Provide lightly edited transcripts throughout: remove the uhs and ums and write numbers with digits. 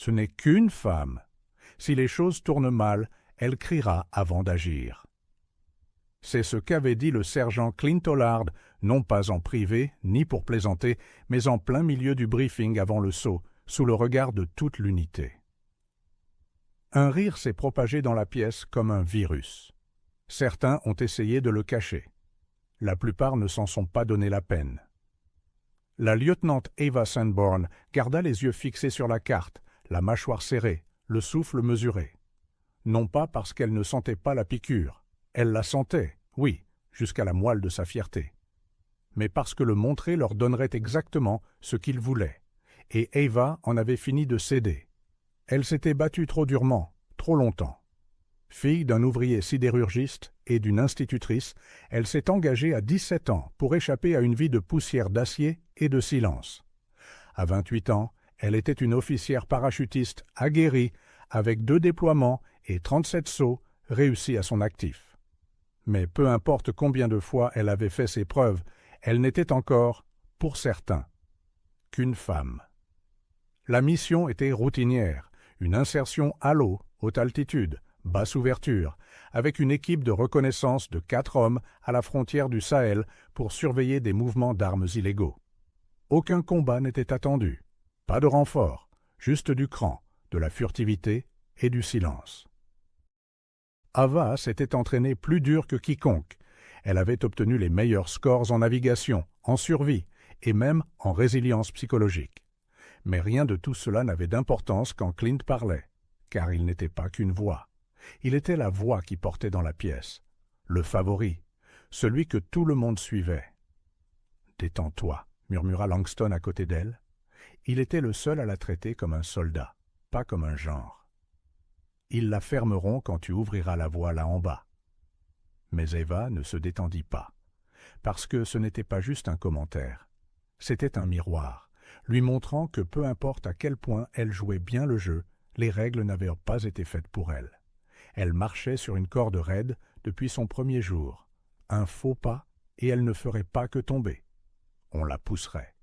Ce n'est qu'une femme. Si les choses tournent mal, elle criera avant d'agir. C'est ce qu'avait dit le sergent Clint Hollard, non pas en privé, ni pour plaisanter, mais en plein milieu du briefing avant le saut, sous le regard de toute l'unité. Un rire s'est propagé dans la pièce comme un virus. Certains ont essayé de le cacher. La plupart ne s'en sont pas donné la peine. La lieutenant Eva Sanborn garda les yeux fixés sur la carte, la mâchoire serrée, le souffle mesuré. Non pas parce qu'elle ne sentait pas la piqûre. Elle la sentait, oui, jusqu'à la moelle de sa fierté. Mais parce que le montrer leur donnerait exactement ce qu'ils voulaient. Et Eva en avait fini de céder. Elle s'était battue trop durement, trop longtemps. Fille d'un ouvrier sidérurgiste et d'une institutrice, elle s'est engagée à 17 ans pour échapper à une vie de poussière d'acier et de silence. À 28 ans, elle était une officière parachutiste aguerrie, avec 2 déploiements et 37 sauts réussis à son actif. Mais peu importe combien de fois elle avait fait ses preuves, elle n'était encore, pour certains, qu'une femme. La mission était routinière, une insertion à l'eau, haute altitude, basse ouverture, avec une équipe de reconnaissance de 4 hommes à la frontière du Sahel pour surveiller des mouvements d'armes illégaux. Aucun combat n'était attendu, pas de renfort, juste du cran, de la furtivité et du silence. Ava s'était entraînée plus dur que quiconque. Elle avait obtenu les meilleurs scores en navigation, en survie et même en résilience psychologique. Mais rien de tout cela n'avait d'importance quand Clint parlait, car il n'était pas qu'une voix. Il était la voix qui portait dans la pièce, le favori, celui que tout le monde suivait. « Détends-toi » murmura Langston à côté d'elle. Il était le seul à la traiter comme un soldat, pas comme un genre. « Ils la fermeront quand tu ouvriras la voie là en bas. » Mais Eva ne se détendit pas, parce que ce n'était pas juste un commentaire. C'était un miroir, lui montrant que peu importe à quel point elle jouait bien le jeu, les règles n'avaient pas été faites pour elle. Elle marchait sur une corde raide depuis son premier jour. Un faux pas, et elle ne ferait pas que tomber. On la pousserait.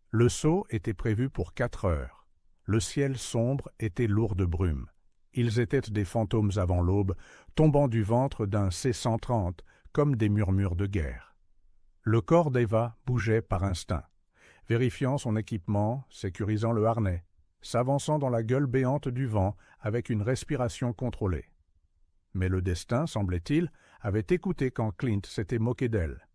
Le saut était prévu pour 4 heures. Le ciel sombre était lourd de brume. Ils étaient des fantômes avant l'aube, tombant du ventre d'un C-130 comme des murmures de guerre. Le corps d'Eva bougeait par instinct, vérifiant son équipement, sécurisant le harnais, s'avançant dans la gueule béante du vent avec une respiration contrôlée. Mais le destin, semblait-il, avait écouté quand Clint s'était moqué d'elle.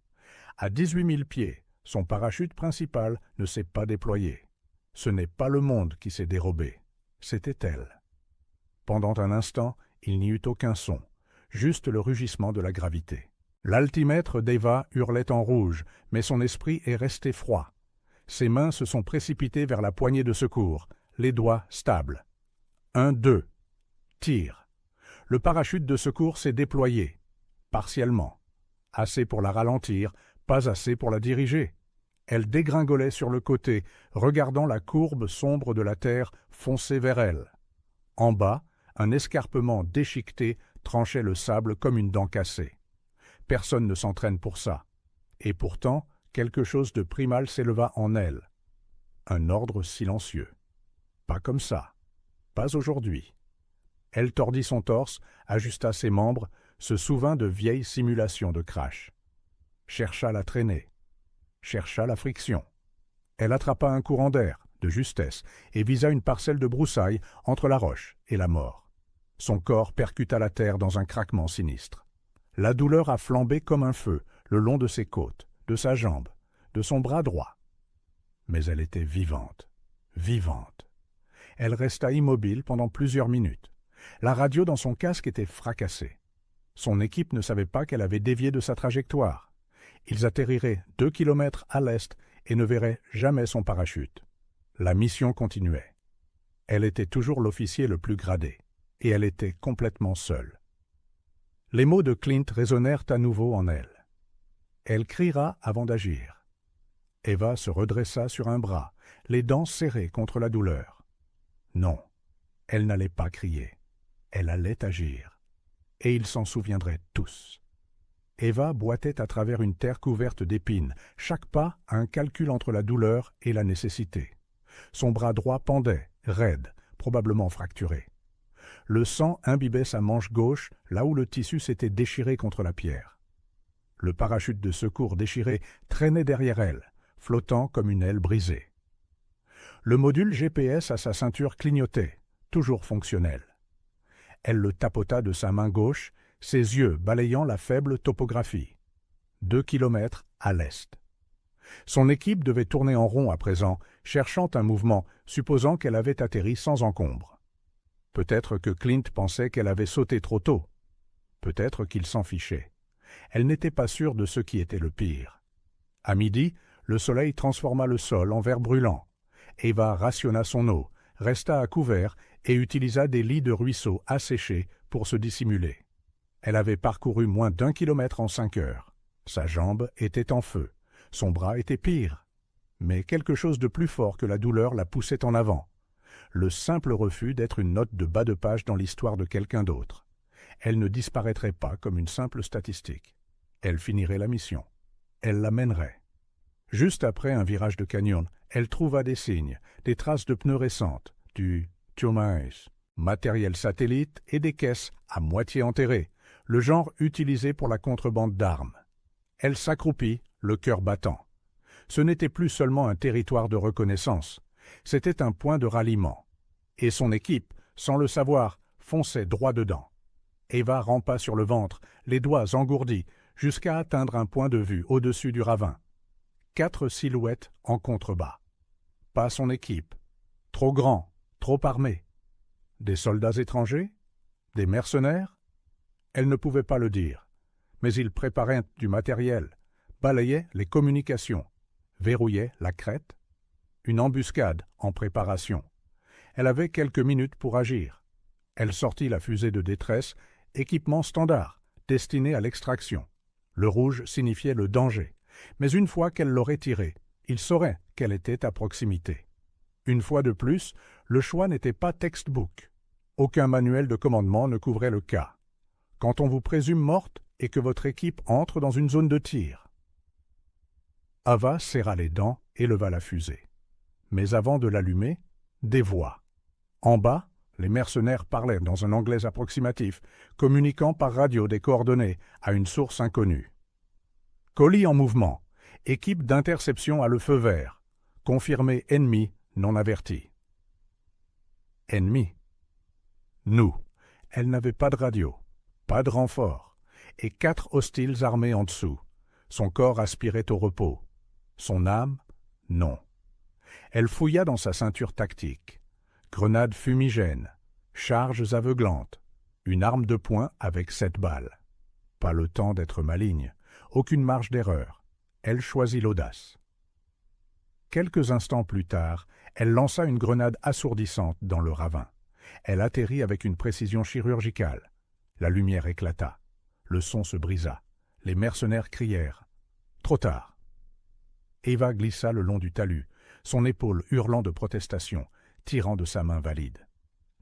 À 18 000 pieds, son parachute principal ne s'est pas déployé. Ce n'est pas le monde qui s'est dérobé, c'était elle. Pendant un instant, il n'y eut aucun son, juste le rugissement de la gravité. L'altimètre d'Eva hurlait en rouge, mais son esprit est resté froid. Ses mains se sont précipitées vers la poignée de secours, les doigts stables. 1, 2. Tire. Le parachute de secours s'est déployé, partiellement. Assez pour la ralentir, pas assez pour la diriger. Elle dégringolait sur le côté, regardant la courbe sombre de la terre foncer vers elle. En bas, un escarpement déchiqueté tranchait le sable comme une dent cassée. Personne ne s'entraîne pour ça. Et pourtant, quelque chose de primal s'éleva en elle. Un ordre silencieux. Pas comme ça. Pas aujourd'hui. Elle tordit son torse, ajusta ses membres, se souvint de vieilles simulations de crash. Chercha la traînée. Chercha la friction. Elle attrapa un courant d'air, de justesse, et visa une parcelle de broussailles entre la roche et la mort. Son corps percuta la terre dans un craquement sinistre. La douleur a flambé comme un feu le long de ses côtes, de sa jambe, de son bras droit. Mais elle était vivante, vivante. Elle resta immobile pendant plusieurs minutes. La radio dans son casque était fracassée. Son équipe ne savait pas qu'elle avait dévié de sa trajectoire. Ils atterriraient 2 kilomètres à l'est et ne verraient jamais son parachute. La mission continuait. Elle était toujours l'officier le plus gradé, et elle était complètement seule. Les mots de Clint résonnèrent à nouveau en elle. Elle criera avant d'agir. Eva se redressa sur un bras, les dents serrées contre la douleur. Non, elle n'allait pas crier. Elle allait agir. Et ils s'en souviendraient tous. Eva boitait à travers une terre couverte d'épines, chaque pas un calcul entre la douleur et la nécessité. Son bras droit pendait, raide, probablement fracturée. Le sang imbibait sa manche gauche, là où le tissu s'était déchiré contre la pierre. Le parachute de secours déchiré traînait derrière elle, flottant comme une aile brisée. Le module GPS à sa ceinture clignotait, toujours fonctionnel. Elle le tapota de sa main gauche, ses yeux balayant la faible topographie. 2 kilomètres à l'est. Son équipe devait tourner en rond à présent, cherchant un mouvement, supposant qu'elle avait atterri sans encombre. Peut-être que Clint pensait qu'elle avait sauté trop tôt. Peut-être qu'il s'en fichait. Elle n'était pas sûre de ce qui était le pire. À midi, le soleil transforma le sol en verre brûlant. Eva rationna son eau, resta à couvert et utilisa des lits de ruisseau asséchés pour se dissimuler. Elle avait parcouru moins d'1 kilomètre en 5 heures. Sa jambe était en feu. Son bras était pire. Mais quelque chose de plus fort que la douleur la poussait en avant. Le simple refus d'être une note de bas de page dans l'histoire de quelqu'un d'autre. Elle ne disparaîtrait pas comme une simple statistique. Elle finirait la mission. Elle la mènerait. Juste après un virage de canyon, elle trouva des signes, des traces de pneus récentes, du Turmais, matériel satellite et des caisses à moitié enterrées, le genre utilisé pour la contrebande d'armes. Elle s'accroupit, le cœur battant. Ce n'était plus seulement un territoire de reconnaissance, c'était un point de ralliement. Et son équipe, sans le savoir, fonçait droit dedans. Eva rampa sur le ventre, les doigts engourdis, jusqu'à atteindre un point de vue au-dessus du ravin. 4 silhouettes en contrebas. Pas son équipe. Trop grand, trop armé. Des soldats étrangers? Des mercenaires? Elle ne pouvait pas le dire. Mais ils préparaient du matériel, balayaient les communications, verrouillaient la crête. Une embuscade en préparation. Elle avait quelques minutes pour agir. Elle sortit la fusée de détresse, équipement standard, destiné à l'extraction. Le rouge signifiait le danger, mais une fois qu'elle l'aurait tiré, il saurait qu'elle était à proximité. Une fois de plus, le choix n'était pas textbook. Aucun manuel de commandement ne couvrait le cas. Quand on vous présume morte et que votre équipe entre dans une zone de tir. Ava serra les dents et leva la fusée. Mais avant de l'allumer, des voix. En bas, les mercenaires parlaient dans un anglais approximatif, communiquant par radio des coordonnées à une source inconnue. Colis en mouvement. Équipe d'interception à le feu vert. Confirmé ennemi non averti. Ennemi. Nous. Elle n'avait pas de radio, pas de renfort, et 4 hostiles armés en dessous. Son corps aspirait au repos. Son âme, non. Elle fouilla dans sa ceinture tactique. Grenades fumigènes, charges aveuglantes, une arme de poing avec 7 balles. Pas le temps d'être maligne, aucune marge d'erreur. Elle choisit l'audace. Quelques instants plus tard, elle lança une grenade assourdissante dans le ravin. Elle atterrit avec une précision chirurgicale. La lumière éclata. Le son se brisa. Les mercenaires crièrent. Trop tard. Eva glissa le long du talus, son épaule hurlant de protestation, tirant de sa main valide.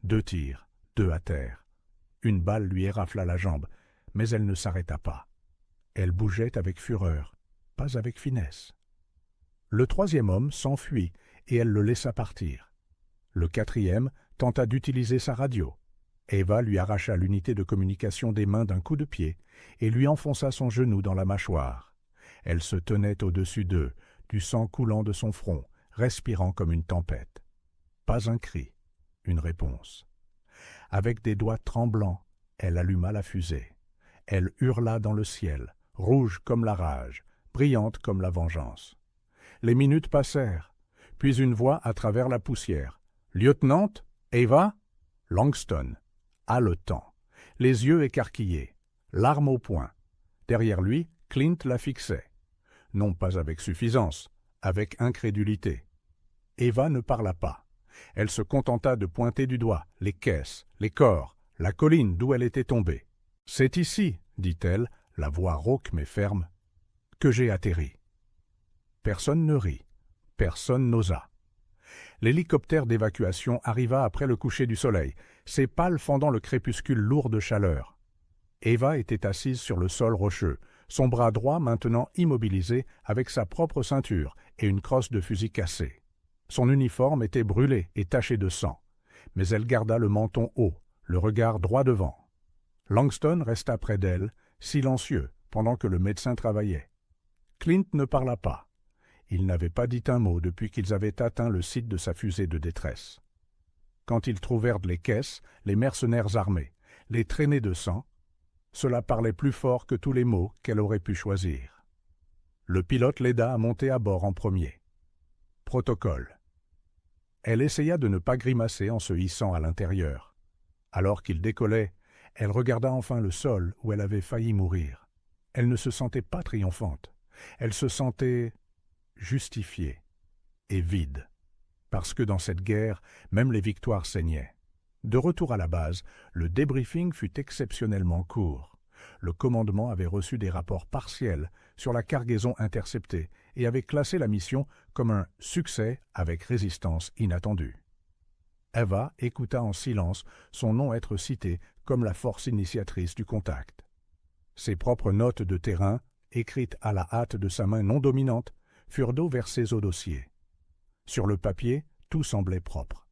2 tirs, 2 à terre. Une balle lui érafla la jambe, mais elle ne s'arrêta pas. Elle bougeait avec fureur, pas avec finesse. Le 3e homme s'enfuit et elle le laissa partir. Le 4e tenta d'utiliser sa radio. Eva lui arracha l'unité de communication des mains d'un coup de pied et lui enfonça son genou dans la mâchoire. Elle se tenait au-dessus d'eux, du sang coulant de son front, respirant comme une tempête. Pas un cri, une réponse. Avec des doigts tremblants, elle alluma la fusée. Elle hurla dans le ciel, rouge comme la rage, brillante comme la vengeance. Les minutes passèrent, puis une voix à travers la poussière. « Lieutenant, Eva ?» Langston, haletant, les yeux écarquillés, l'arme au poing. Derrière lui, Clint la fixait. Non pas avec suffisance, avec incrédulité. Eva ne parla pas. Elle se contenta de pointer du doigt les caisses, les corps, la colline d'où elle était tombée. « C'est ici, » dit-elle, la voix rauque mais ferme, « que j'ai atterri. » Personne ne rit, personne n'osa. L'hélicoptère d'évacuation arriva après le coucher du soleil, ses pales fendant le crépuscule lourd de chaleur. Eva était assise sur le sol rocheux, son bras droit maintenant immobilisé avec sa propre ceinture et une crosse de fusil cassée. Son uniforme était brûlé et taché de sang, mais elle garda le menton haut, le regard droit devant. Langston resta près d'elle, silencieux, pendant que le médecin travaillait. Clint ne parla pas. Il n'avait pas dit un mot depuis qu'ils avaient atteint le site de sa fusée de détresse. Quand ils trouvèrent les caisses, les mercenaires armés, les traînées de sang, cela parlait plus fort que tous les mots qu'elle aurait pu choisir. Le pilote l'aida à monter à bord en premier. Protocole. Elle essaya de ne pas grimacer en se hissant à l'intérieur. Alors qu'il décollait, elle regarda enfin le sol où elle avait failli mourir. Elle ne se sentait pas triomphante. Elle se sentait justifiée et vide. Parce que dans cette guerre, même les victoires saignaient. De retour à la base, le débriefing fut exceptionnellement court. Le commandement avait reçu des rapports partiels sur la cargaison interceptée et avait classé la mission comme un succès avec résistance inattendue. Eva écouta en silence son nom être cité comme la force initiatrice du contact. Ses propres notes de terrain, écrites à la hâte de sa main non dominante, furent d'eau versées au dossier. Sur le papier, tout semblait propre.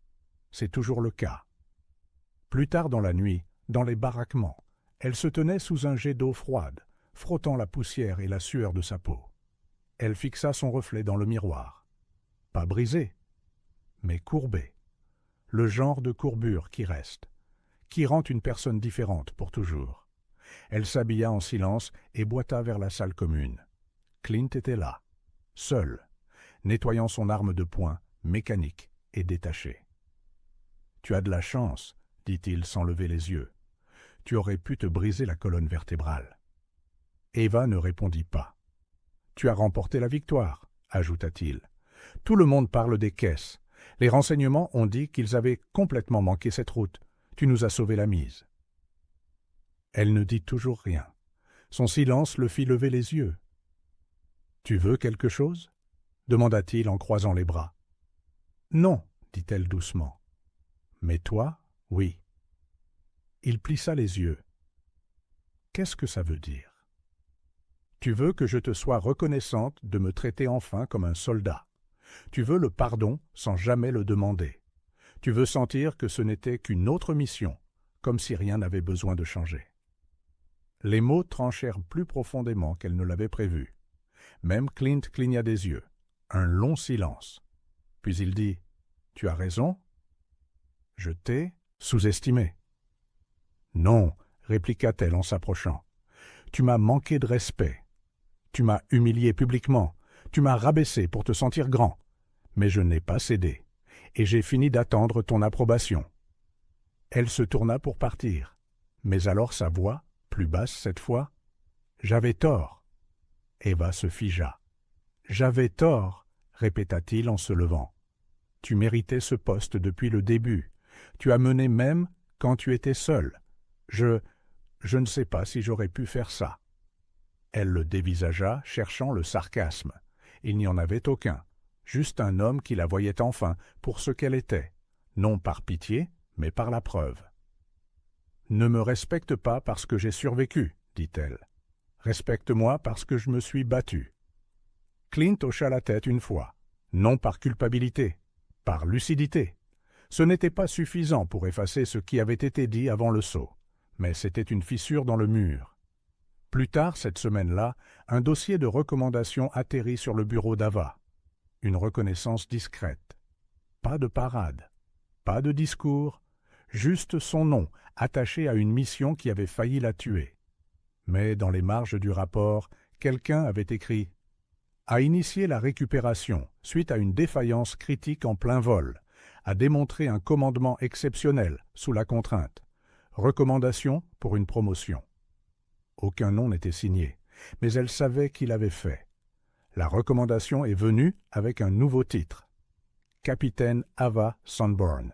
C'est toujours le cas. Plus tard dans la nuit, dans les baraquements, elle se tenait sous un jet d'eau froide, frottant la poussière et la sueur de sa peau. Elle fixa son reflet dans le miroir. Pas brisé, mais courbé. Le genre de courbure qui reste, qui rend une personne différente pour toujours. Elle s'habilla en silence et boita vers la salle commune. Clint était là, seul, nettoyant son arme de poing, mécanique et détachée. « Tu as de la chance, » dit-il sans lever les yeux. « Tu aurais pu te briser la colonne vertébrale. » Eva ne répondit pas. « Tu as remporté la victoire, » ajouta-t-il. « Tout le monde parle des caisses. Les renseignements ont dit qu'ils avaient complètement manqué cette route. Tu nous as sauvé la mise. » Elle ne dit toujours rien. Son silence le fit lever les yeux. « Tu veux quelque chose ?» demanda-t-il en croisant les bras. « Non, » dit-elle doucement. « Mais toi, oui. » Il plissa les yeux. « Qu'est-ce que ça veut dire ? » « Tu veux que je te sois reconnaissante de me traiter enfin comme un soldat. Tu veux le pardon sans jamais le demander. Tu veux sentir que ce n'était qu'une autre mission, comme si rien n'avait besoin de changer. » Les mots tranchèrent plus profondément qu'elle ne l'avait prévu. Même Clint cligna des yeux. Un long silence. Puis il dit « Tu as raison. Je t'ai sous-estimé. »« Non, » répliqua-t-elle en s'approchant. « Tu m'as manqué de respect. Tu m'as humilié publiquement. Tu m'as rabaissé pour te sentir grand. Mais je n'ai pas cédé. Et j'ai fini d'attendre ton approbation. » Elle se tourna pour partir. Mais alors sa voix, plus basse cette fois, « J'avais tort. » Eva se figea. « J'avais tort, » répéta-t-il en se levant. « Tu méritais ce poste depuis le début. Tu as mené même quand tu étais seul. Je ne sais pas si j'aurais pu faire ça. » Elle le dévisagea, cherchant le sarcasme. Il n'y en avait aucun, juste un homme qui la voyait enfin pour ce qu'elle était, non par pitié, mais par la preuve. « Ne me respecte pas parce que j'ai survécu, » dit-elle. « Respecte-moi parce que je me suis battu. » Clint hocha la tête une fois, non par culpabilité, par lucidité. Ce n'était pas suffisant pour effacer ce qui avait été dit avant le saut, mais c'était une fissure dans le mur. Plus tard, cette semaine-là, un dossier de recommandation atterrit sur le bureau d'Ava. Une reconnaissance discrète. Pas de parade, pas de discours, juste son nom attaché à une mission qui avait failli la tuer. Mais dans les marges du rapport, quelqu'un avait écrit « A initié la récupération suite à une défaillance critique en plein vol, a démontré un commandement exceptionnel sous la contrainte. Recommandation pour une promotion. » Aucun nom n'était signé, mais elle savait qui l'avait fait. La recommandation est venue avec un nouveau titre. Capitaine Ava Sanborn.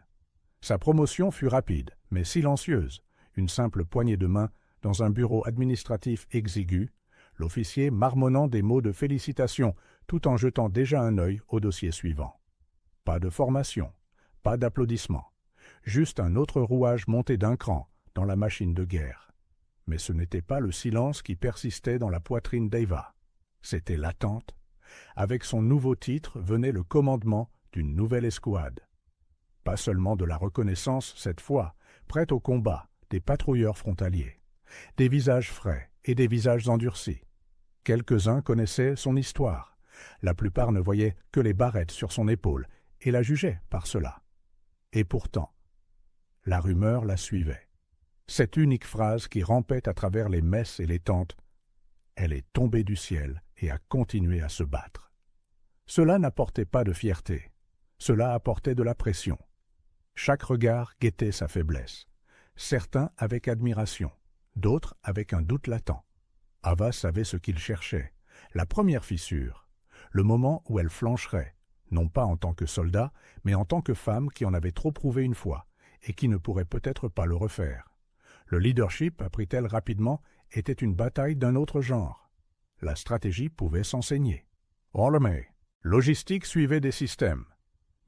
Sa promotion fut rapide, mais silencieuse, une simple poignée de main dans un bureau administratif exigu, l'officier marmonnant des mots de félicitations tout en jetant déjà un œil au dossier suivant. Pas de formation, pas d'applaudissements, juste un autre rouage monté d'un cran dans la machine de guerre. Mais ce n'était pas le silence qui persistait dans la poitrine d'Eva. C'était l'attente. Avec son nouveau titre venait le commandement d'une nouvelle escouade. Pas seulement de la reconnaissance cette fois, prête au combat, des patrouilleurs frontaliers. Des visages frais et des visages endurcis. Quelques-uns connaissaient son histoire. La plupart ne voyaient que les barrettes sur son épaule et la jugeaient par cela. Et pourtant, la rumeur la suivait. Cette unique phrase qui rampait à travers les messes et les tentes, « Elle est tombée du ciel et a continué à se battre ». Cela n'apportait pas de fierté. Cela apportait de la pression. Chaque regard guettait sa faiblesse. Certains avec admiration, d'autres avec un doute latent. Ava savait ce qu'il cherchait, la première fissure, le moment où elle flancherait, non pas en tant que soldat, mais en tant que femme qui en avait trop prouvé une fois et qui ne pourrait peut-être pas le refaire. Le leadership, apprit-elle rapidement, était une bataille d'un autre genre. La stratégie pouvait s'enseigner. L'armée, logistique suivait des systèmes.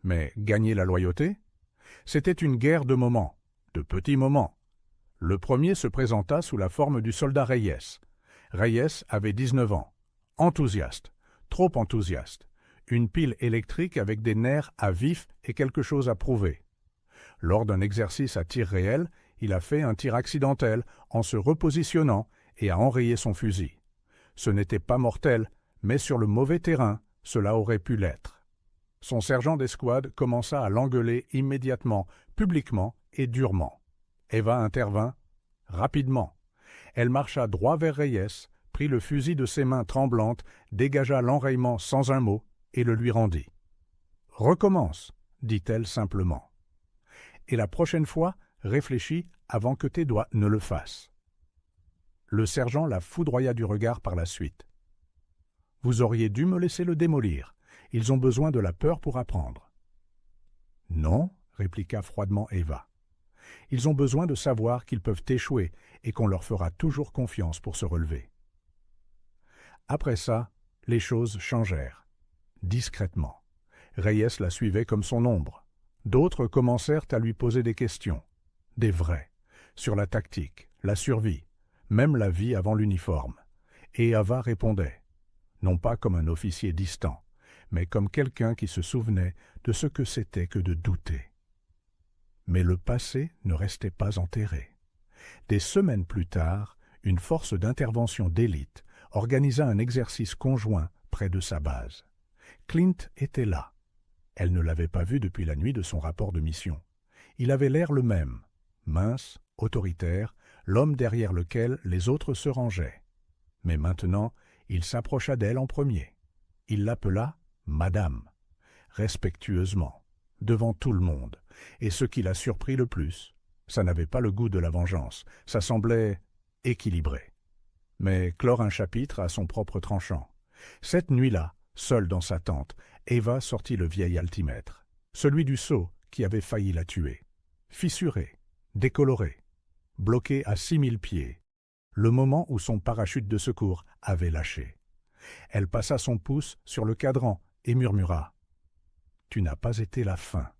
Mais gagner la loyauté? C'était une guerre de moments, de petits moments. Le premier se présenta sous la forme du soldat Reyes. Reyes avait 19 ans. Enthousiaste, trop enthousiaste. Une pile électrique avec des nerfs à vif et quelque chose à prouver. Lors d'un exercice à tir réel, il a fait un tir accidentel en se repositionnant et a enrayé son fusil. Ce n'était pas mortel, mais sur le mauvais terrain, cela aurait pu l'être. Son sergent d'escouade commença à l'engueuler immédiatement, publiquement et durement. Eva intervint rapidement. Elle marcha droit vers Reyes, prit le fusil de ses mains tremblantes, dégagea l'enrayement sans un mot et le lui rendit. « Recommence, dit-elle simplement. Et la prochaine fois, réfléchis avant que tes doigts ne le fassent. » Le sergent la foudroya du regard par la suite. « Vous auriez dû me laisser le démolir. Ils ont besoin de la peur pour apprendre. »« Non, » répliqua froidement Eva. « Ils ont besoin de savoir qu'ils peuvent échouer et qu'on leur fera toujours confiance pour se relever. » Après ça, les choses changèrent. Discrètement. Reyes la suivait comme son ombre. D'autres commencèrent à lui poser des questions. Des vraies. Sur la tactique, la survie, même la vie avant l'uniforme. Et Ava répondait. Non pas comme un officier distant, mais comme quelqu'un qui se souvenait de ce que c'était que de douter. Mais le passé ne restait pas enterré. Des semaines plus tard, une force d'intervention d'élite organisa un exercice conjoint près de sa base. Clint était là. Elle ne l'avait pas vu depuis la nuit de son rapport de mission. Il avait l'air le même, mince, autoritaire, l'homme derrière lequel les autres se rangeaient. Mais maintenant, il s'approcha d'elle en premier. Il l'appela « Madame », respectueusement, devant tout le monde. Et ce qui l'a surpris le plus, ça n'avait pas le goût de la vengeance, ça semblait équilibré. Mais clore un chapitre à son propre tranchant. Cette nuit-là, seule dans sa tente, Eva sortit le vieil altimètre, celui du sceau qui avait failli la tuer. Fissuré, décoloré, bloqué à 6000 pieds, le moment où son parachute de secours avait lâché. Elle passa son pouce sur le cadran et murmura « Tu n'as pas été la fin ».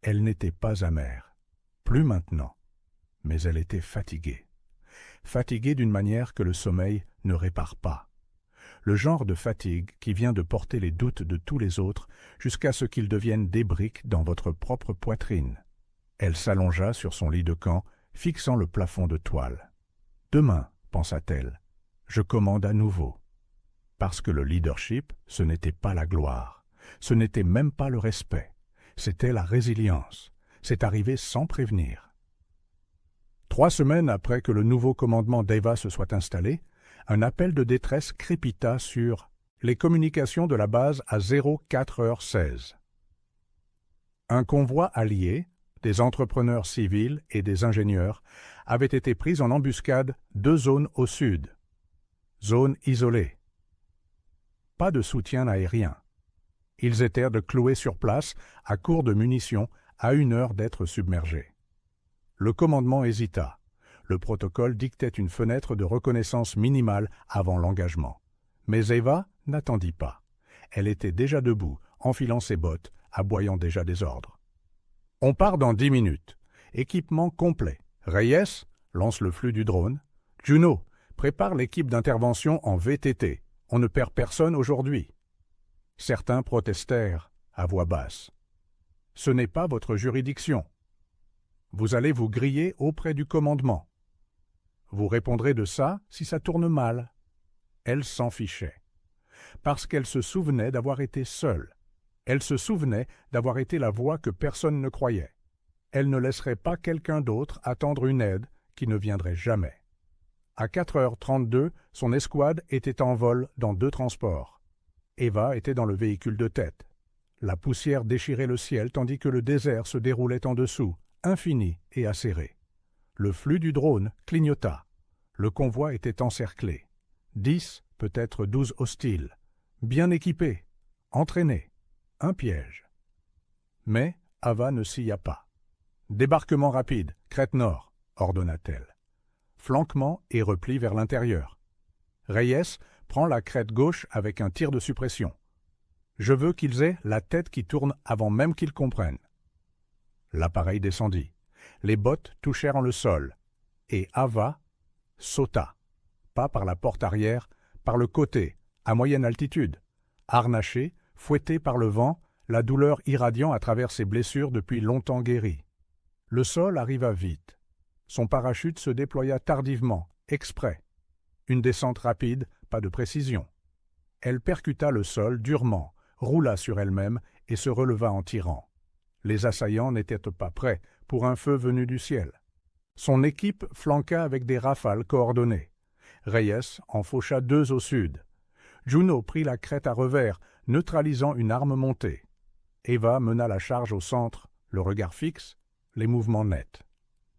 Elle n'était pas amère, plus maintenant, mais elle était fatiguée. Fatiguée d'une manière que le sommeil ne répare pas. Le genre de fatigue qui vient de porter les doutes de tous les autres jusqu'à ce qu'ils deviennent des briques dans votre propre poitrine. Elle s'allongea sur son lit de camp, fixant le plafond de toile. « Demain, pensa-t-elle, je commande à nouveau. » Parce que le leadership, ce n'était pas la gloire, ce n'était même pas le respect, c'était la résilience, c'est arrivé sans prévenir. 3 semaines après que le nouveau commandement d'Eva se soit installé, un appel de détresse crépita sur les communications de la base à 04h16. Un convoi allié, des entrepreneurs civils et des ingénieurs, avait été pris en embuscade 2 zones au sud. Zone isolée. Pas de soutien aérien. Ils étaient de clouer sur place, à court de munitions, à 1 heure d'être submergés. Le commandement hésita. Le protocole dictait une fenêtre de reconnaissance minimale avant l'engagement. Mais Eva n'attendit pas. Elle était déjà debout, enfilant ses bottes, aboyant déjà des ordres. « On part dans 10 minutes. Équipement complet. Reyes, lance le flux du drone. Juno, prépare l'équipe d'intervention en VTT. On ne perd personne aujourd'hui. » Certains protestèrent à voix basse. Ce n'est pas votre juridiction. Vous allez vous griller auprès du commandement. Vous répondrez de ça si ça tourne mal. » Elle s'en fichait. Parce qu'elle se souvenait d'avoir été seule. Elle se souvenait d'avoir été la voix que personne ne croyait. Elle ne laisserait pas quelqu'un d'autre attendre une aide qui ne viendrait jamais. À 4h32, son escouade était en vol dans 2 transports. Eva était dans le véhicule de tête. La poussière déchirait le ciel tandis que le désert se déroulait en dessous, infini et acéré. Le flux du drone clignota. Le convoi était encerclé. 10, peut-être 12 hostiles. Bien équipés, entraînés. Un piège. Mais Ava ne scia pas. « Débarquement rapide, crête nord », ordonna-t-elle. Flanquement et repli vers l'intérieur. Reyes prend la crête gauche avec un tir de suppression. Je veux qu'ils aient la tête qui tourne avant même qu'ils comprennent. L'appareil descendit. Les bottes touchèrent le sol. Et Ava sauta. Pas par la porte arrière, par le côté, à moyenne altitude. Harnachée, fouettée par le vent, la douleur irradiant à travers ses blessures depuis longtemps guéries. Le sol arriva vite. Son parachute se déploya tardivement, exprès. Une descente rapide, pas de précision. Elle percuta le sol durement, roula sur elle-même et se releva en tirant. Les assaillants n'étaient pas prêts pour un feu venu du ciel. Son équipe flanqua avec des rafales coordonnées. Reyes en faucha 2 au sud. Juno prit la crête à revers, neutralisant une arme montée. Eva mena la charge au centre, le regard fixe, les mouvements nets.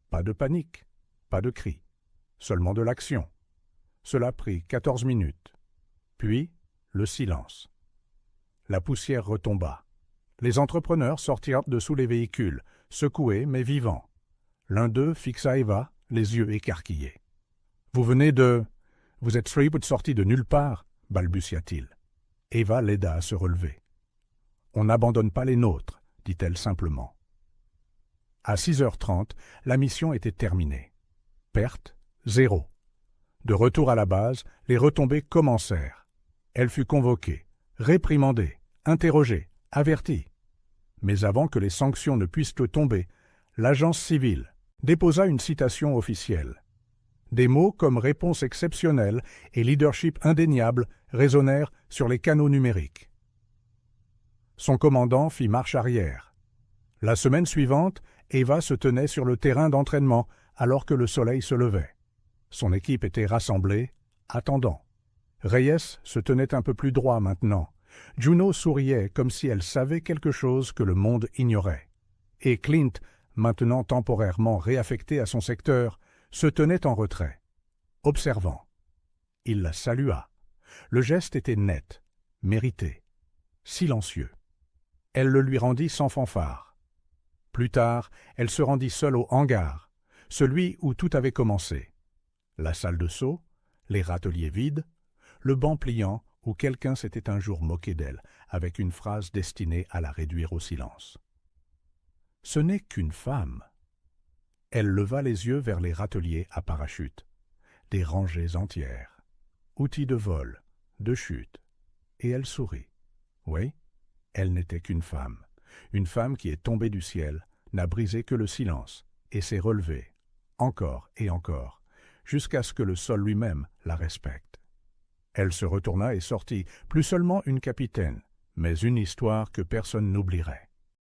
Pas de panique, pas de cris, seulement de l'action. Cela prit 14 minutes. Puis, le silence. La poussière retomba. Les entrepreneurs sortirent de sous les véhicules, secoués mais vivants. L'un d'eux fixa Eva, les yeux écarquillés. « Vous venez de... Vous êtes sorti de nulle part » balbutia-t-il. Eva l'aida à se relever. « On n'abandonne pas les nôtres » dit-elle simplement. À 6h30, la mission était terminée. Perte, 0. De retour à la base, les retombées commencèrent. Elle fut convoquée, réprimandée, interrogée, avertie. Mais avant que les sanctions ne puissent tomber, l'agence civile déposa une citation officielle. Des mots comme réponse exceptionnelle et leadership indéniable résonnèrent sur les canaux numériques. Son commandant fit marche arrière. La semaine suivante, Eva se tenait sur le terrain d'entraînement alors que le soleil se levait. Son équipe était rassemblée, attendant. Reyes se tenait un peu plus droit maintenant. Juno souriait comme si elle savait quelque chose que le monde ignorait. Et Clint, maintenant temporairement réaffecté à son secteur, se tenait en retrait, observant. Il la salua. Le geste était net, mérité, silencieux. Elle le lui rendit sans fanfare. Plus tard, elle se rendit seule au hangar, celui où tout avait commencé. La salle de saut, les râteliers vides, le banc pliant où quelqu'un s'était un jour moqué d'elle avec une phrase destinée à la réduire au silence. « Ce n'est qu'une femme. » Elle leva les yeux vers les râteliers à parachute, des rangées entières, outils de vol, de chute, et elle sourit. Oui, elle n'était qu'une femme qui est tombée du ciel, n'a brisé que le silence, et s'est relevée, encore et encore, jusqu'à ce que le sol lui-même la respecte. Elle se retourna et sortit, plus seulement une capitaine, mais une histoire que personne n'oublierait.